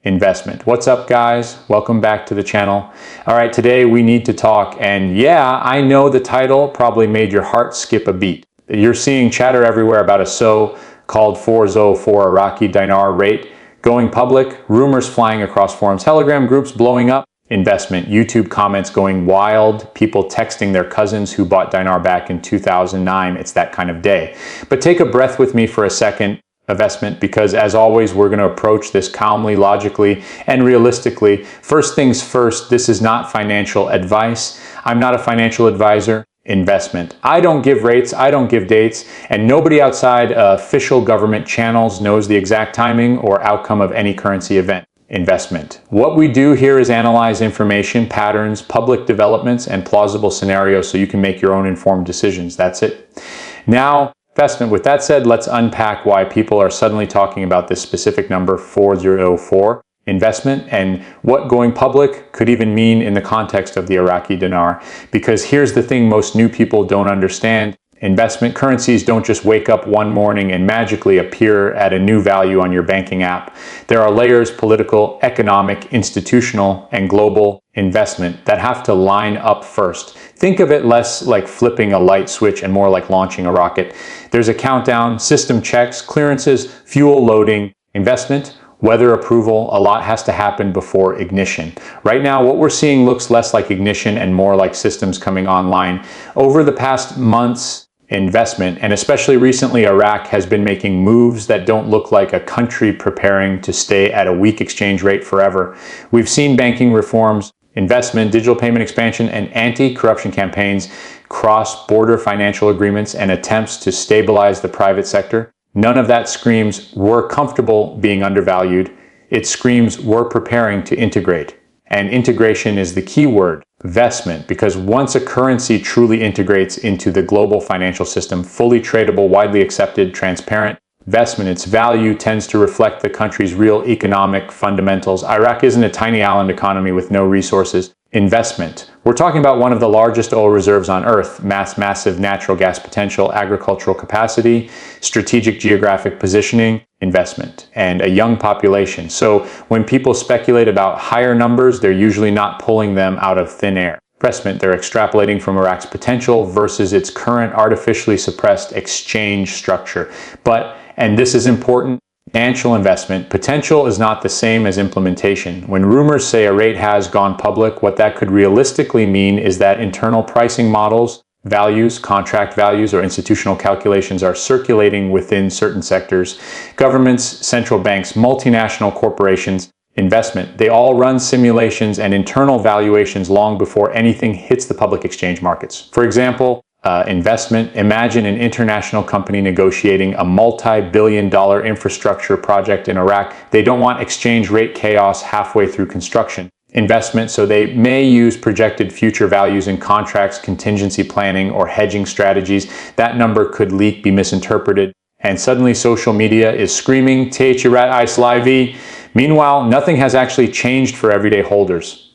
investment. What's up, guys? Welcome back to the channel. All right, today we need to talk, and yeah, I know the title probably made your heart skip a beat. You're seeing chatter everywhere about a so-called 4.04 Iraqi Dinar rate going public, rumors flying across forums, Telegram groups blowing up, investment, YouTube comments going wild, people texting their cousins who bought dinar back in 2009. It's that kind of day. But take a breath with me for a second, investment, because as always, we're going to approach this calmly, logically, and realistically. First things first, this is not financial advice. I'm not a financial advisor. Investment. I don't give rates, I don't give dates, and nobody outside official government channels knows the exact timing or outcome of any currency event. Investment. What we do here is analyze information, patterns, public developments, and plausible scenarios so you can make your own informed decisions. That's it. Now, investment. With that said, let's unpack why people are suddenly talking about this specific number, 4.04 investment, and what going public could even mean in the context of the Iraqi dinar. Because here's the thing most new people don't understand. Investment currencies don't just wake up one morning and magically appear at a new value on your banking app. There are layers, political, economic, institutional, and global investment that have to line up first. Think of it less like flipping a light switch and more like launching a rocket. There's a countdown, system checks, clearances, fuel loading, investment, weather approval. A lot has to happen before ignition. Right now, what we're seeing looks less like ignition and more like systems coming online. Over the past months, investment, and especially recently, Iraq has been making moves that don't look like a country preparing to stay at a weak exchange rate forever. We've seen banking reforms, investment, digital payment expansion, and anti-corruption campaigns, cross-border financial agreements, and attempts to stabilize the private sector. None of that screams we're comfortable being undervalued. It screams we're preparing to integrate. And integration is the key word, investment, because once a currency truly integrates into the global financial system, fully tradable, widely accepted, transparent, investment, its value tends to reflect the country's real economic fundamentals. Iraq isn't a tiny island economy with no resources. Investment. We're talking about one of the largest oil reserves on Earth, massive natural gas potential, agricultural capacity, strategic geographic positioning, investment, and a young population. So when people speculate about higher numbers, they're usually not pulling them out of thin air. Investment, they're extrapolating from Iraq's potential versus its current artificially suppressed exchange structure. But, and this is important, financial investment, potential is not the same as implementation. When rumors say a rate has gone public, what that could realistically mean is that internal pricing models, values, contract values, or institutional calculations are circulating within certain sectors. Governments, central banks, multinational corporations, investment, they all run simulations and internal valuations long before anything hits the public exchange markets. For example, investment, imagine an international company negotiating a multi-billion-dollar infrastructure project in Iraq. They don't want exchange rate chaos halfway through construction. Investment, so they may use projected future values in contracts, contingency planning, or hedging strategies. That number could leak, be misinterpreted, and suddenly social media is screaming, "Teherat ice live." Meanwhile, nothing has actually changed for everyday holders.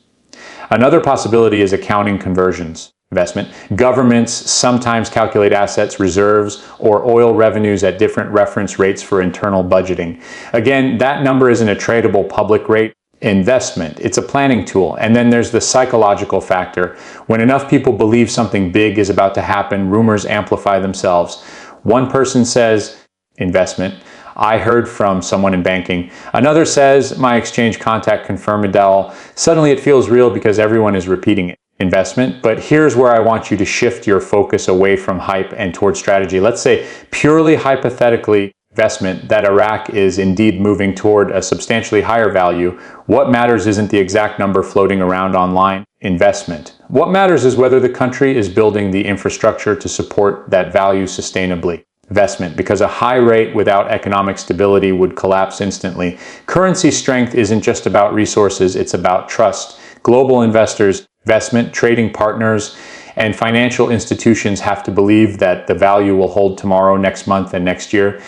Another possibility is accounting conversions. Investment. Governments sometimes calculate assets, reserves, or oil revenues at different reference rates for internal budgeting. Again, that number isn't a tradable public rate. Investment. It's a planning tool. And then there's the psychological factor. When enough people believe something big is about to happen, rumors amplify themselves. One person says, investment. I heard from someone in banking. Another says, my exchange contact confirmed a deal. Suddenly it feels real because everyone is repeating it. Investment. But here's where I want you to shift your focus away from hype and towards strategy. Let's say purely hypothetically, investment, that Iraq is indeed moving toward a substantially higher value. What matters isn't the exact number floating around online. Investment. What matters is whether the country is building the infrastructure to support that value sustainably. Investment, because a high rate without economic stability would collapse instantly. Currency strength isn't just about resources, it's about trust. Global investors, investment, trading partners, and financial institutions have to believe that the value will hold tomorrow, next month, and next year.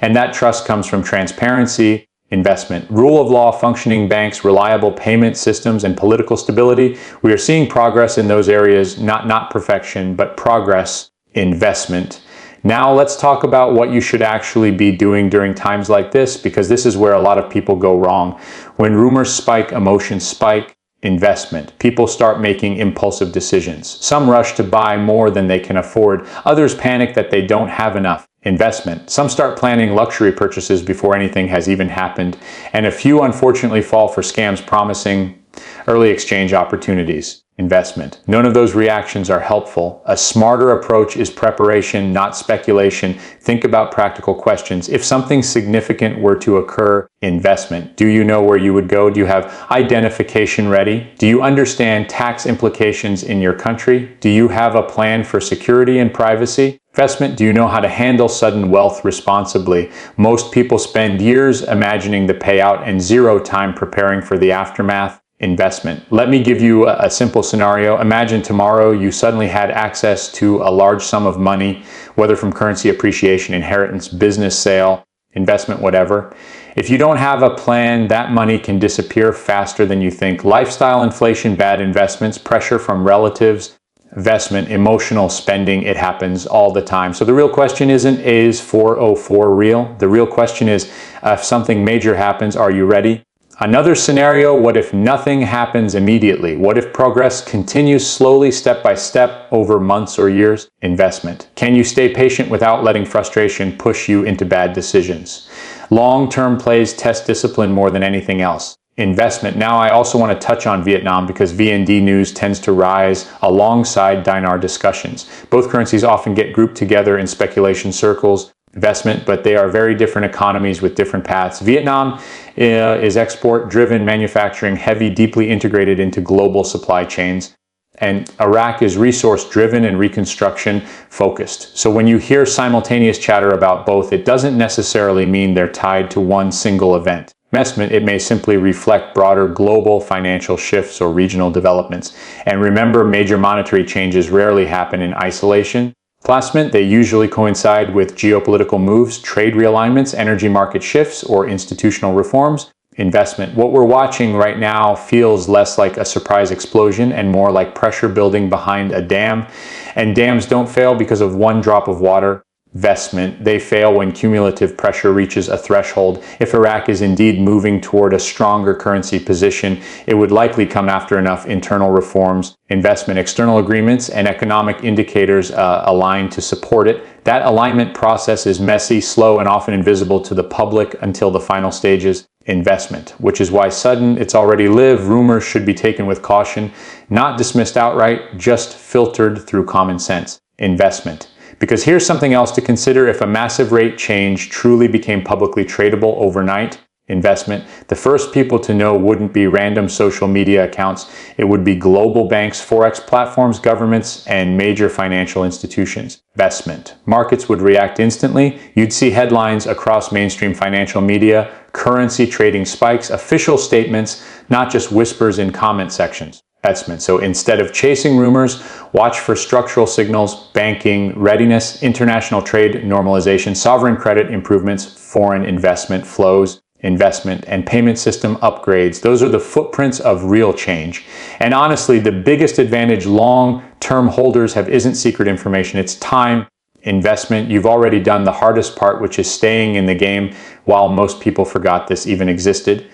And that trust comes from transparency, investment, rule of law, functioning banks, reliable payment systems, and political stability. We are seeing progress in those areas, not perfection, but progress, investment. Now let's talk about what you should actually be doing during times like this, because this is where a lot of people go wrong. When rumors spike, emotions spike. Investment. People start making impulsive decisions. Some rush to buy more than they can afford. Others panic that they don't have enough. Investment. Some start planning luxury purchases before anything has even happened. And a few unfortunately fall for scams promising early exchange opportunities. Investment. None of those reactions are helpful. A smarter approach is preparation, not speculation. Think about practical questions. If something significant were to occur, investment. Do you know where you would go? Do you have identification ready? Do you understand tax implications in your country? Do you have a plan for security and privacy? Investment. Do you know how to handle sudden wealth responsibly? Most people spend years imagining the payout and zero time preparing for the aftermath. Investment. Let me give you a simple scenario. Imagine tomorrow you suddenly had access to a large sum of money, whether from currency appreciation, inheritance, business sale, investment, whatever. If you don't have a plan, that money can disappear faster than you think. Lifestyle inflation, bad investments, pressure from relatives, investment, emotional spending, it happens all the time. So the real question isn't, is 4.04 real? The real question is, if something major happens, are you ready? Another scenario, what if nothing happens immediately? What if progress continues slowly, step by step, over months or years? Investment. Can you stay patient without letting frustration push you into bad decisions? Long-term plays test discipline more than anything else. Investment. Now I also want to touch on Vietnam because VND news tends to rise alongside dinar discussions. Both currencies often get grouped together in speculation circles. Investment, but they are very different economies with different paths. Vietnam is export-driven, manufacturing heavy, deeply integrated into global supply chains. And Iraq is resource-driven and reconstruction-focused. So when you hear simultaneous chatter about both, it doesn't necessarily mean they're tied to one single event. Investment, it may simply reflect broader global financial shifts or regional developments. And remember, major monetary changes rarely happen in isolation. Investment, they usually coincide with geopolitical moves, trade realignments, energy market shifts, or institutional reforms. Investment. What we're watching right now feels less like a surprise explosion and more like pressure building behind a dam. And dams don't fail because of one drop of water. Investment. They fail when cumulative pressure reaches a threshold. If Iraq is indeed moving toward a stronger currency position, it would likely come after enough internal reforms, investment, external agreements, and economic indicators align to support it. That alignment process is messy, slow, and often invisible to the public until the final stages. Investment, which is why sudden, it's already live, rumors should be taken with caution, not dismissed outright, just filtered through common sense. Investment. Because here's something else to consider. If a massive rate change truly became publicly tradable overnight, investment, the first people to know wouldn't be random social media accounts. It would be global banks, forex platforms, governments, and major financial institutions. Investment. Markets would react instantly. You'd see headlines across mainstream financial media, currency trading spikes, official statements, not just whispers in comment sections. Investment. So instead of chasing rumors, watch for structural signals, banking, readiness, international trade normalization, sovereign credit improvements, foreign investment flows, investment, and payment system upgrades. Those are the footprints of real change. And honestly, the biggest advantage long-term holders have isn't secret information, it's time, investment. You've already done the hardest part, which is staying in the game while most people forgot this even existed.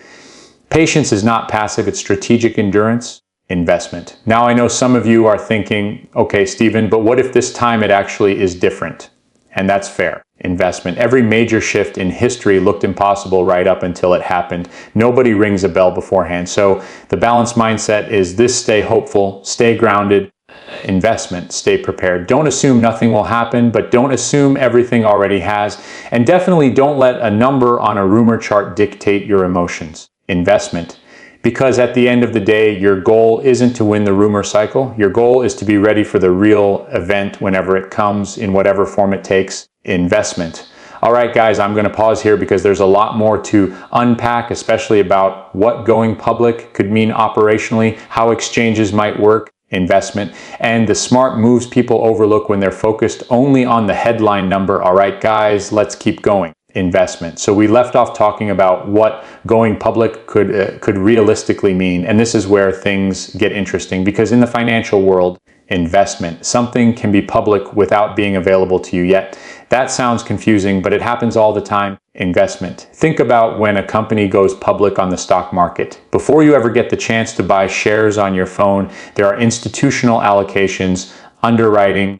Patience is not passive, it's strategic endurance. Investment. Now I know some of you are thinking, okay, Stephen, but what if this time it actually is different? And that's fair. Investment. Every major shift in history looked impossible right up until it happened. Nobody rings a bell beforehand. So the balanced mindset is this: stay hopeful, stay grounded. Investment, stay prepared. Don't assume nothing will happen, but don't assume everything already has. And definitely don't let a number on a rumor chart dictate your emotions. Investment. Because at the end of the day, your goal isn't to win the rumor cycle. Your goal is to be ready for the real event whenever it comes, in whatever form it takes. Investment. All right, guys, I'm going to pause here because there's a lot more to unpack, especially about what going public could mean operationally, how exchanges might work, investment, and the smart moves people overlook when they're focused only on the headline number. All right, guys, let's keep going. Investment. So we left off talking about what going public could realistically mean, and this is where things get interesting, because in the financial world, Investment. Something can be public without being available to you yet. That sounds confusing, but it happens all the time. Investment. Think about when a company goes public on the stock market. Before you ever get the chance to buy shares on your phone, there are institutional allocations, underwriting,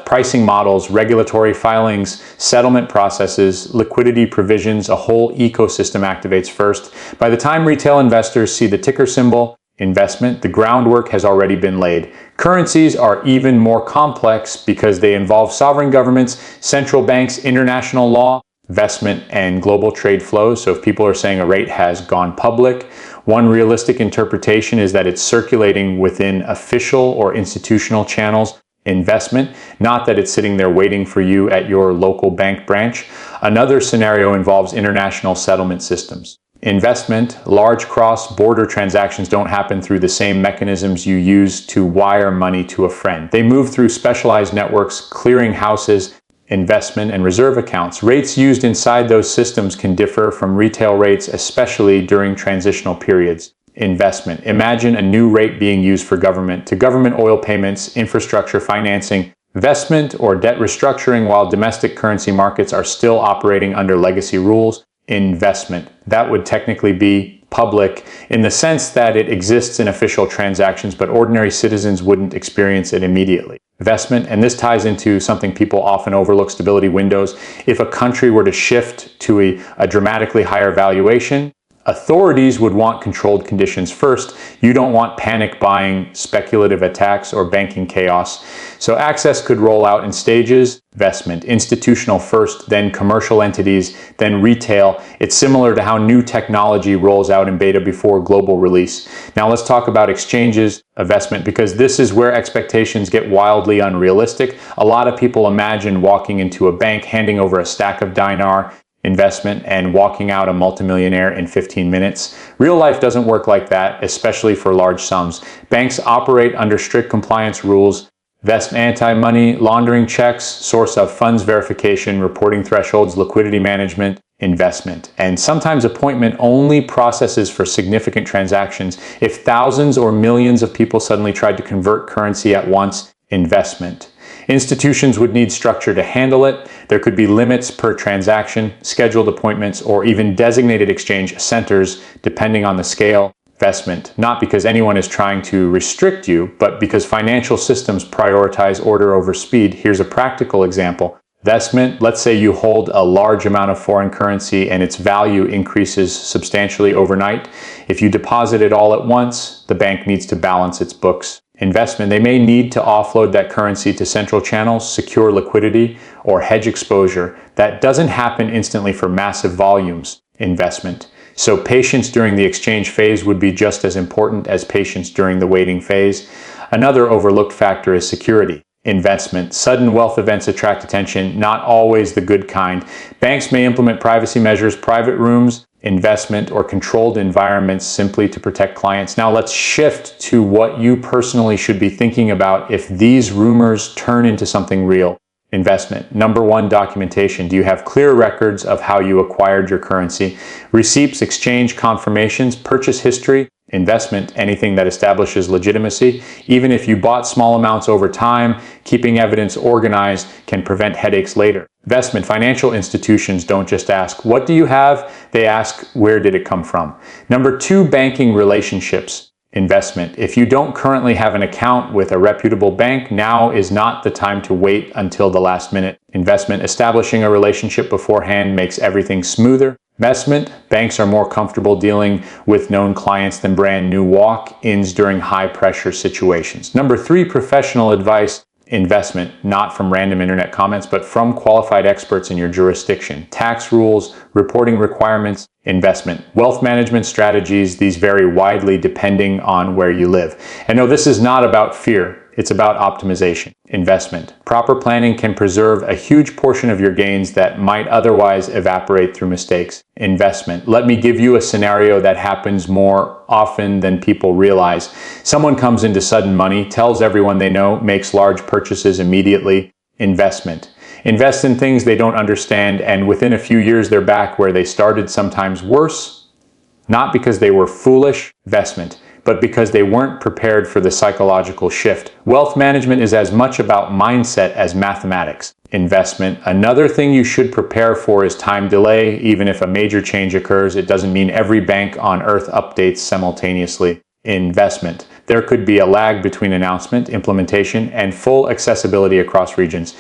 pricing models, regulatory filings, settlement processes, liquidity provisions. A whole ecosystem activates first. By the time retail investors see the ticker symbol, investment, the groundwork has already been laid. Currencies are even more complex because they involve sovereign governments, central banks, international law, investment, and global trade flows. So if people are saying a rate has gone public, one realistic interpretation is that it's circulating within official or institutional channels. Investment, not that it's sitting there waiting for you at your local bank branch. Another scenario involves international settlement systems. Investment, large cross-border transactions don't happen through the same mechanisms you use to wire money to a friend. They move through specialized networks, clearing houses, investment, and reserve accounts. Rates used inside those systems can differ from retail rates, especially during transitional periods. Investment. Imagine a new rate being used for government oil payments, infrastructure financing, investment, or debt restructuring while domestic currency markets are still operating under legacy rules. Investment. That would technically be public in the sense that it exists in official transactions, but ordinary citizens wouldn't experience it immediately. Investment, and this ties into something people often overlook, stability windows. If a country were to shift to a dramatically higher valuation, authorities would want controlled conditions first. You don't want panic buying, speculative attacks, or banking chaos. So access could roll out in stages. Investment, institutional first, then commercial entities, then retail. It's similar to how new technology rolls out in beta before global release. Now let's talk about exchanges, investment, because this is where expectations get wildly unrealistic. A lot of people imagine walking into a bank, handing over a stack of dinar, investment, and walking out a multimillionaire in 15 minutes. Real life doesn't work like that, especially for large sums. Banks operate under strict compliance rules, invest anti-money laundering checks, source of funds verification, reporting thresholds, liquidity management, investment. And sometimes appointment only processes for significant transactions. If thousands or millions of people suddenly tried to convert currency at once, investment. Institutions would need structure to handle it. There could be limits per transaction, scheduled appointments, or even designated exchange centers, depending on the scale. Investment, not because anyone is trying to restrict you, but because financial systems prioritize order over speed. Here's a practical example. Investment, let's say you hold a large amount of foreign currency and its value increases substantially overnight. If you deposit it all at once, the bank needs to balance its books. Investment, they may need to offload that currency to central channels, secure liquidity, or hedge exposure. That doesn't happen instantly for massive volumes. Investment. So patience during the exchange phase would be just as important as patience during the waiting phase. Another overlooked factor is security. Investment. Sudden wealth events attract attention, not always the good kind. Banks may implement privacy measures, private rooms, investment, or controlled environments simply to protect clients. Now let's shift to what you personally should be thinking about if these rumors turn into something real. Investment. Number one, documentation. Do you have clear records of how you acquired your currency? Receipts, exchange confirmations, purchase history. Investment, anything that establishes legitimacy. Even if you bought small amounts over time, keeping evidence organized can prevent headaches later. Investment, financial institutions don't just ask, what do you have? They ask, where did it come from? Number two, banking relationships. Investment. If you don't currently have an account with a reputable bank, now is not the time to wait until the last minute. Investment. Establishing a relationship beforehand makes everything smoother. Investment. Banks are more comfortable dealing with known clients than brand new walk-ins during high-pressure situations. Number three, professional advice. Investment, not from random internet comments, but from qualified experts in your jurisdiction. Tax rules, reporting requirements, investment. Wealth management strategies, these vary widely depending on where you live. And no, this is not about fear. It's about optimization. Investment. Proper planning can preserve a huge portion of your gains that might otherwise evaporate through mistakes. Investment. Let me give you a scenario that happens more often than people realize. Someone comes into sudden money, tells everyone they know, makes large purchases immediately. Investment. Invest in things they don't understand, and within a few years they're back where they started, sometimes worse. Not because they were foolish. Investment. but because they weren't prepared for the psychological shift. Wealth management is as much about mindset as mathematics. Investment. Another thing you should prepare for is time delay. Even if a major change occurs, it doesn't mean every bank on earth updates simultaneously. Investment. There could be a lag between announcement, implementation, and full accessibility across regions.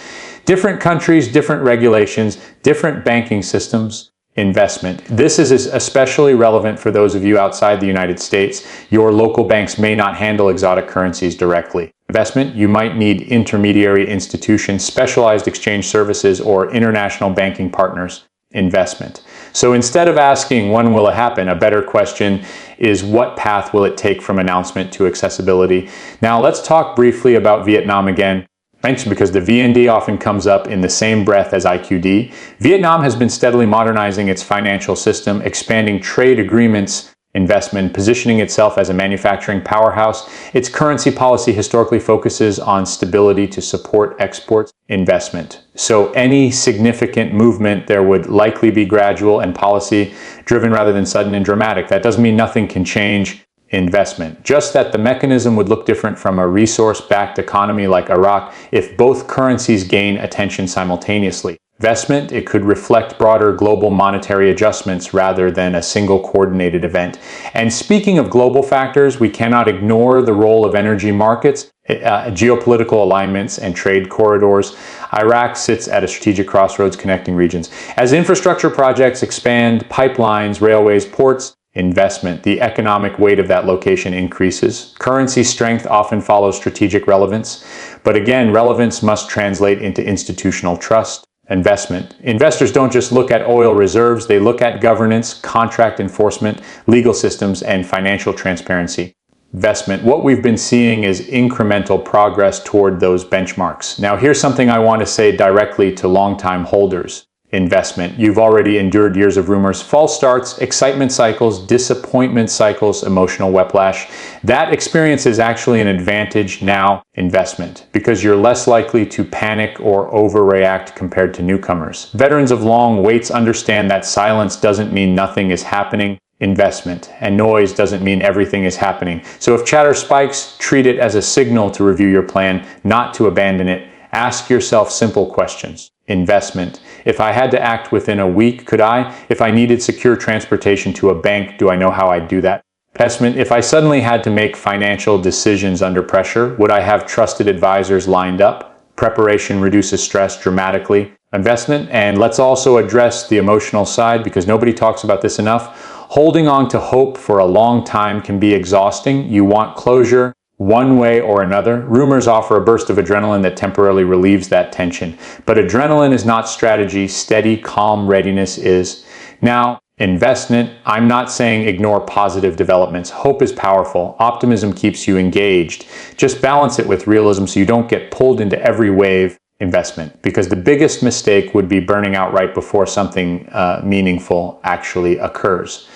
Different countries, different regulations, different banking systems. Investment. This is especially relevant for those of you outside the United States. Your local banks may not handle exotic currencies directly. Investment. You might need intermediary institutions, specialized exchange services, or international banking partners. Investment. So instead of asking when will it happen, a better question is what path will it take from announcement to accessibility. Now let's talk briefly about Vietnam again. Mentioned because the VND often comes up in the same breath as IQD. Vietnam has been steadily modernizing its financial system, expanding trade agreements, investment, positioning itself as a manufacturing powerhouse. Its currency policy historically focuses on stability to support exports, investment. So any significant movement there would likely be gradual and policy driven rather than sudden and dramatic. That doesn't mean nothing can change. Investment. Just that the mechanism would look different from a resource-backed economy like Iraq if both currencies gain attention simultaneously. Investment, it could reflect broader global monetary adjustments rather than a single coordinated event. And speaking of global factors, we cannot ignore the role of energy markets, geopolitical alignments, and trade corridors. Iraq sits at a strategic crossroads connecting regions. As infrastructure projects expand, pipelines, railways, ports, investment, the economic weight of that location increases. Currency strength often follows strategic relevance, but again, relevance must translate into institutional trust. Investment. Investors don't just look at oil reserves, they look at governance, contract enforcement, legal systems, and financial transparency. Investment. What we've been seeing is incremental progress toward those benchmarks. Now, here's something I want to say directly to longtime holders. Investment. You've already endured years of rumors, false starts, excitement cycles, disappointment cycles, emotional whiplash. That experience is actually an advantage now. Investment. Because you're less likely to panic or overreact compared to newcomers. Veterans of long waits understand that silence doesn't mean nothing is happening. Investment. And noise doesn't mean everything is happening. So if chatter spikes, treat it as a signal to review your plan, not to abandon it. Ask yourself simple questions. Investment. If I had to act within a week, could I? If I needed secure transportation to a bank, do I know how I'd do that? Investment. If I suddenly had to make financial decisions under pressure, would I have trusted advisors lined up? Preparation reduces stress dramatically. Investment. And let's also address the emotional side because nobody talks about this enough. Holding on to hope for a long time can be exhausting. You want closure. One way or another. Rumors offer a burst of adrenaline that temporarily relieves that tension. But adrenaline is not strategy. Steady, calm readiness is. Now, investment, I'm not saying ignore positive developments. Hope is powerful. Optimism keeps you engaged. Just balance it with realism so you don't get pulled into every wave. Investment. Because the biggest mistake would be burning out right before something meaningful actually occurs.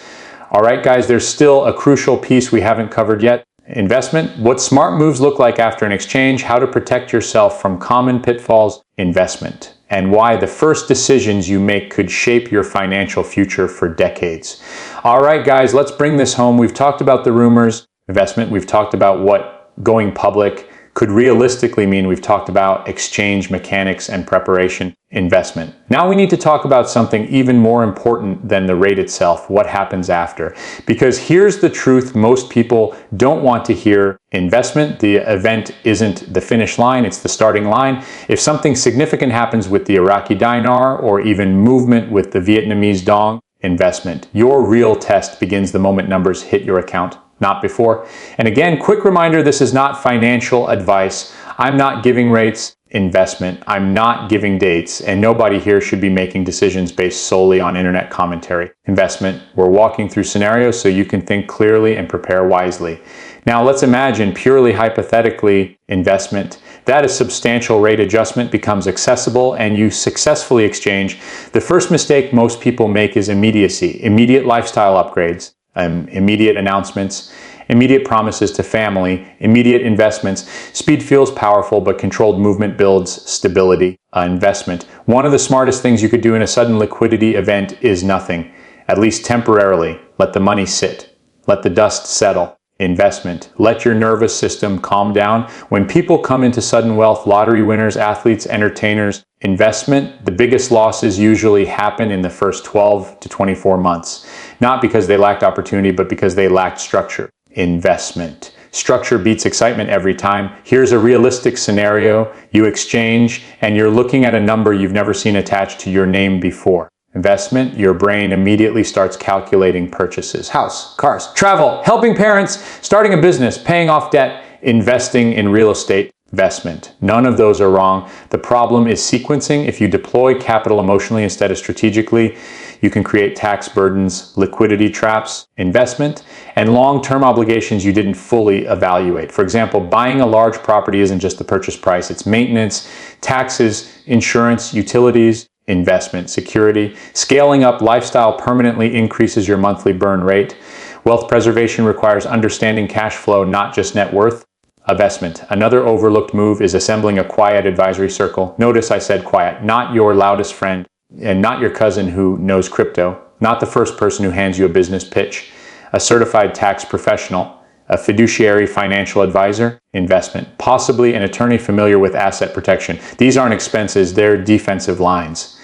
All right, guys, there's still a crucial piece we haven't covered yet. Investment, what smart moves look like after an exchange, how to protect yourself from common pitfalls, investment, and why the first decisions you make could shape your financial future for decades. All right, guys, let's bring this home. We've talked about the rumors, investment. We've talked about what going public could realistically mean. We've talked about exchange mechanics and preparation, investment. Now we need to talk about something even more important than the rate itself, what happens after. Because here's the truth most people don't want to hear. Investment, the event isn't the finish line, it's the starting line. If something significant happens with the Iraqi dinar or even movement with the Vietnamese dong, investment. Your real test begins the moment numbers hit your account, not before. And again, quick reminder, this is not financial advice. I'm not giving rates. Investment. I'm not giving dates, and nobody here should be making decisions based solely on internet commentary. Investment. We're walking through scenarios so you can think clearly and prepare wisely. Now let's imagine purely hypothetically investment. That a substantial rate adjustment becomes accessible and you successfully exchange. The first mistake most people make is immediacy. Immediate lifestyle upgrades, immediate announcements, immediate promises to family, immediate investments. Speed feels powerful, but controlled movement builds stability. Investment. One of the smartest things you could do in a sudden liquidity event is nothing, at least temporarily. Let the money sit. Let the dust settle. Investment. Let your nervous system calm down. When people come into sudden wealth, lottery winners, athletes, entertainers, investment, the biggest losses usually happen in the first 12 to 24 months. Not because they lacked opportunity, but because they lacked structure. Investment. Structure beats excitement every time. Here's a realistic scenario. You exchange and you're looking at a number you've never seen attached to your name before. Investment, your brain immediately starts calculating purchases. House, cars, travel, helping parents, starting a business, paying off debt, investing in real estate. Investment. None of those are wrong. The problem is sequencing. If you deploy capital emotionally instead of strategically, you can create tax burdens, liquidity traps, investment, and long-term obligations you didn't fully evaluate. For example, buying a large property isn't just the purchase price, it's maintenance, taxes, insurance, utilities, investment, security. Scaling up lifestyle permanently increases your monthly burn rate. Wealth preservation requires understanding cash flow, not just net worth. Investment. Another overlooked move is assembling a quiet advisory circle. Notice I said quiet, not your loudest friend, and not your cousin who knows crypto, not the first person who hands you a business pitch, a certified tax professional, a fiduciary financial advisor, investment, possibly an attorney familiar with asset protection. These aren't expenses, they're defensive lines.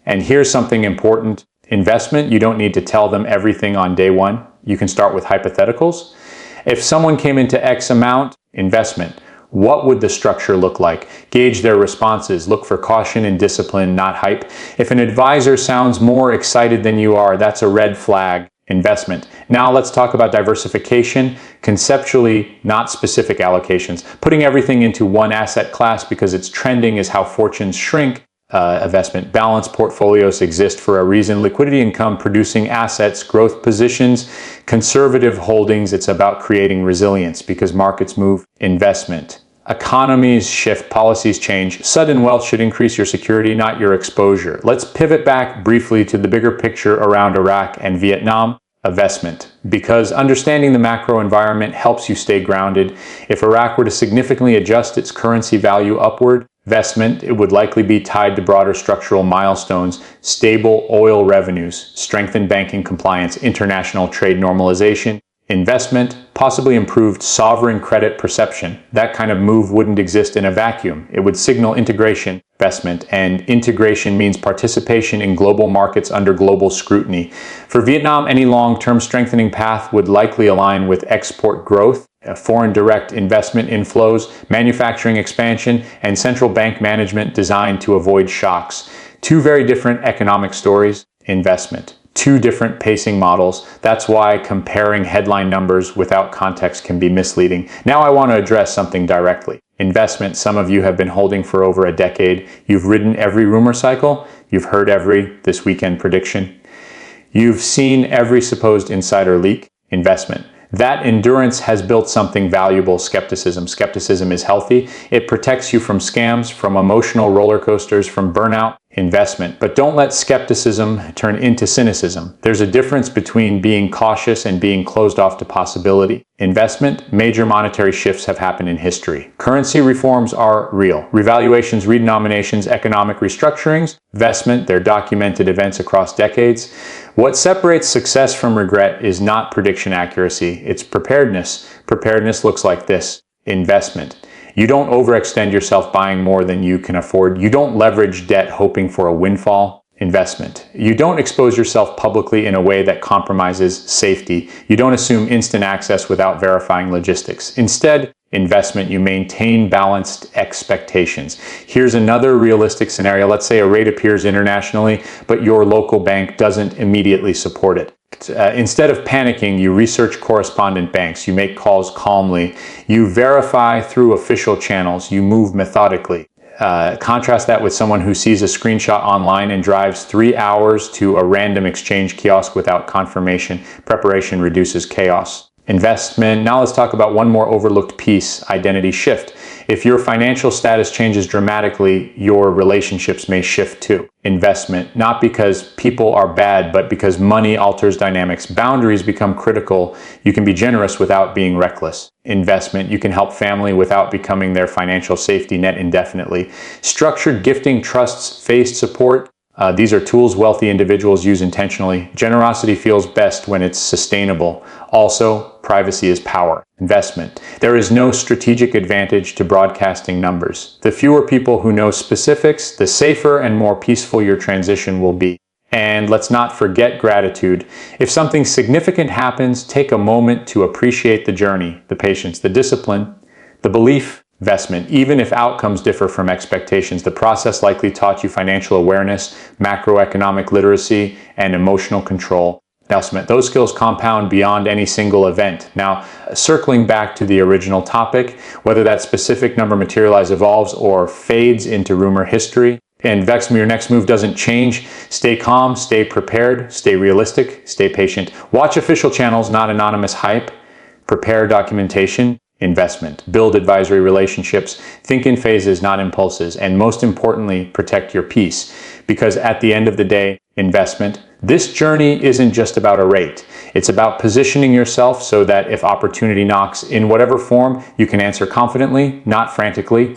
And here's something important. Investment, you don't need to tell them everything on day one. You can start with hypotheticals. If someone came into X amount, investment, what would the structure look like? Gauge their responses. Look for caution and discipline, not hype. If an advisor sounds more excited than you are, that's a red flag. Investment. Now let's talk about diversification, conceptually, not specific allocations. Putting everything into one asset class because it's trending is how fortunes shrink. Investment. Balanced portfolios exist for a reason. Liquidity income producing assets, growth positions, conservative holdings. It's about creating resilience because markets move. Investment. Economies shift, policies change. Sudden wealth should increase your security, not your exposure. Let's pivot back briefly to the bigger picture around Iraq and Vietnam. Investment. Because understanding the macro environment helps you stay grounded. If Iraq were to significantly adjust its currency value upward, investment, it would likely be tied to broader structural milestones, stable oil revenues, strengthened banking compliance, international trade normalization. Investment, possibly improved sovereign credit perception. That kind of move wouldn't exist in a vacuum. It would signal integration. Investment, and integration means participation in global markets under global scrutiny. For Vietnam, any long-term strengthening path would likely align with export growth, foreign direct investment inflows, manufacturing expansion, and central bank management designed to avoid shocks. Two very different economic stories. Investment. Two different pacing models. That's why comparing headline numbers without context can be misleading. Now I want to address something directly. Investment, some of you have been holding for over a decade. You've ridden every rumor cycle. You've heard every this weekend prediction. You've seen every supposed insider leak. Investment. That endurance has built something valuable, skepticism. Skepticism is healthy. It protects you from scams, from emotional roller coasters, from burnout. Investment. But don't let skepticism turn into cynicism. There's a difference between being cautious and being closed off to possibility. Investment, major monetary shifts have happened in history. Currency reforms are real. Revaluations, redenominations, economic restructurings. Investment, they're documented events across decades. What separates success from regret is not prediction accuracy, it's preparedness. Preparedness looks like this. Investment. You don't overextend yourself buying more than you can afford. You don't leverage debt hoping for a windfall. Investment. You don't expose yourself publicly in a way that compromises safety. You don't assume instant access without verifying logistics. Instead, investment, you maintain balanced expectations. Here's another realistic scenario. Let's say a rate appears internationally, but your local bank doesn't immediately support it. Instead of panicking, you research correspondent banks, you make calls calmly, you verify through official channels, you move methodically. Contrast that with someone who sees a screenshot online and drives 3 hours to a random exchange kiosk without confirmation. Preparation reduces chaos. Investment. Now let's talk about one more overlooked piece, identity shift. If your financial status changes dramatically, your relationships may shift too. Investment. Not because people are bad, but because money alters dynamics. Boundaries become critical. You can be generous without being reckless. Investment. You can help family without becoming their financial safety net indefinitely. Structured gifting, trusts, phased support. These are tools wealthy individuals use intentionally. Generosity feels best when it's sustainable. Also, privacy is power. Investment. There is no strategic advantage to broadcasting numbers. The fewer people who know specifics, the safer and more peaceful your transition will be. And let's not forget gratitude. If something significant happens, take a moment to appreciate the journey, the patience, the discipline, the belief. Investment. Even if outcomes differ from expectations, the process likely taught you financial awareness, macroeconomic literacy, and emotional control. Investment. Those skills compound beyond any single event. Now, circling back to the original topic, whether that specific number materializes, evolves, or fades into rumor history, and your next move doesn't change, stay calm, stay prepared, stay realistic, stay patient. Watch official channels, not anonymous hype. Prepare documentation. Investment. Build advisory relationships. Think in phases, not impulses. And most importantly, protect your peace. Because at the end of the day, investment. This journey isn't just about a rate. It's about positioning yourself so that if opportunity knocks in whatever form, you can answer confidently, not frantically.